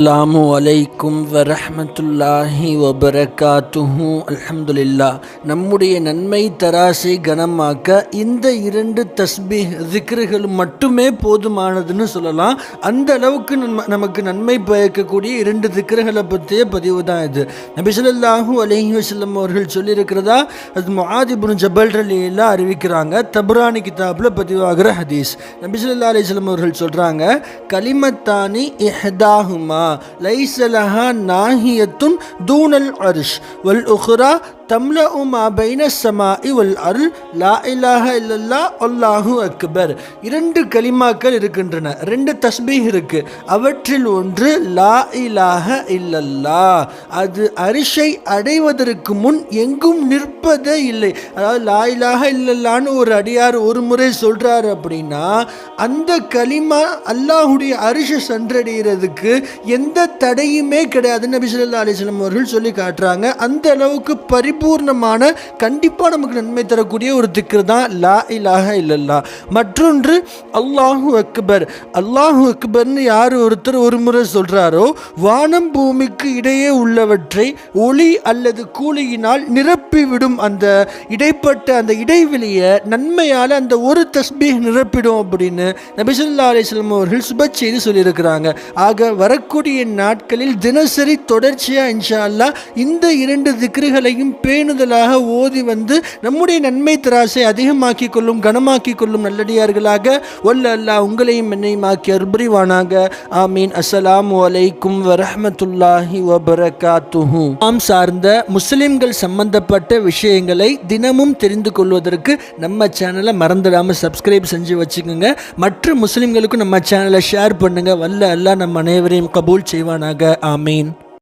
அஸ்ஸலாமு அலைக்கும் வரஹ்மத்துல்லாஹி வபரகாத்துஹு. அல்ஹம்துலில்லாஹ். நம்முடைய நன்மை தராசை கனமாக்க இந்த 2 தஸ்பீஹ் திக்ருகள் மட்டுமே போதுமானதுன்னு சொல்லலாம். அந்த அளவுக்கு நமக்கு நன்மை பயக்கக்கூடிய 2 திக்ருகளை பற்றிய பதிவு தான் இது. நபி ஸல்லல்லாஹு அலைஹி வஸல்லம் அவர்கள் சொல்லியிருக்கிறதா அது முஆத் இப்னு ஜபல் ரலியல்லாஹு அறிவிக்கிறாங்க. தப்ரானி கிதாபில் பதிவாகிற ஹதீஸ். நபி ஸல்லல்லாஹு அலைஹி வஸல்லம் அவர்கள் சொல்கிறாங்க, கலிமத்தானி இஹ்தாஹுமா லைஸ லஹா நாஹியத்துன் தூனல் அர்ஷ் வல் உக்ரா தம்லஉ மா பைன ஸமாஇ வல் அர்ல் லா இலாஹ இல்லல்லாஹ் அல்லாஹு அக்பர். 2 கலிமாக்கள் இருக்கின்றன, 2 தஸ்பீஹ் இருக்கு. அவற்றில் ஒன்று லா இலாஹ இல்லல்லாஹ், அது அரிஷை அடைவதற்கு முன் எங்கும் நிற்பதே இல்லை. அதாவது லா இலாஹ இல்லல்லான்னு ஒரு அடியார் ஒரு முறை சொல்றாரு அப்படின்னா அந்த கலிமா அல்லாஹுடைய அரிஷை சென்றடைகிறதுக்கு எந்த தடையுமே கிடையாது. நபி ஸல்லல்லாஹு அலைஹி வஸல்லம் அவர்கள் சொல்லி காட்டுறாங்க. அந்த அளவுக்கு பரிபூர்ணமான கண்டிப்பாக நமக்கு நன்மை தரக்கூடிய ஒரு திக்ர் தான் லா இலாஹ இல்லல்லாஹ். மற்றொன்று அல்லாஹு அக்பர். அல்லாஹு அக்பர்னு யார் ஒருத்தர் ஒரு முறை சொல்றாரோ வானம் பூமிக்கு இடையே உள்ளவற்றை ஒளி அல்லது கூலியினால் நிரப்பிவிடும். அந்த இடைப்பட்ட அந்த இடைவெளியை நன்மையால் அந்த ஒரு தஸ்பீஹ் நிரப்பிடும் அப்படின்னு நபி ஸல்லல்லாஹு அலைஹி வஸல்லம் அவர்கள் சுப செய்தி சொல்லியிருக்கிறாங்க. ஆக வரக்கூடிய நாட்களில் தினசரி தொடர்ச்சியாக இன்ஷா அல்லாஹ் இந்த 2 திக்ருகளையும் பேணுதலாக ஓதி வந்து நம்முடைய நன்மை தராசை அதிகமாக்கி கொள்ளும், கனமாக்கி கொள்ளும் நல்லடியார்களாக வல்ல அல்லாஹ் உங்களையும் என்னையும் ஆக்கி அருள்புரிவானாக. ஆமீன். அஸ்ஸலாமு அலைக்கும் வரஹ்மத்துல்லாஹி வபரகாத்துஹு. நாம் சார்ந்த முஸ்லிம்கள் சம்பந்தப்பட்ட விஷயங்களை தினமும் தெரிந்து கொள்வதற்கு நம்ம சேனலை மறந்துடாமல் சப்ஸ்கிரைப் செஞ்சு வச்சுக்கோங்க. மற்ற முஸ்லிம்களுக்கும் நம்ம சேனலை ஷேர் பண்ணுங்க. வல்ல அல்லாஹ் நம்ம அனைவரையும் கபூல் செய்வானாக. ஆமீன்.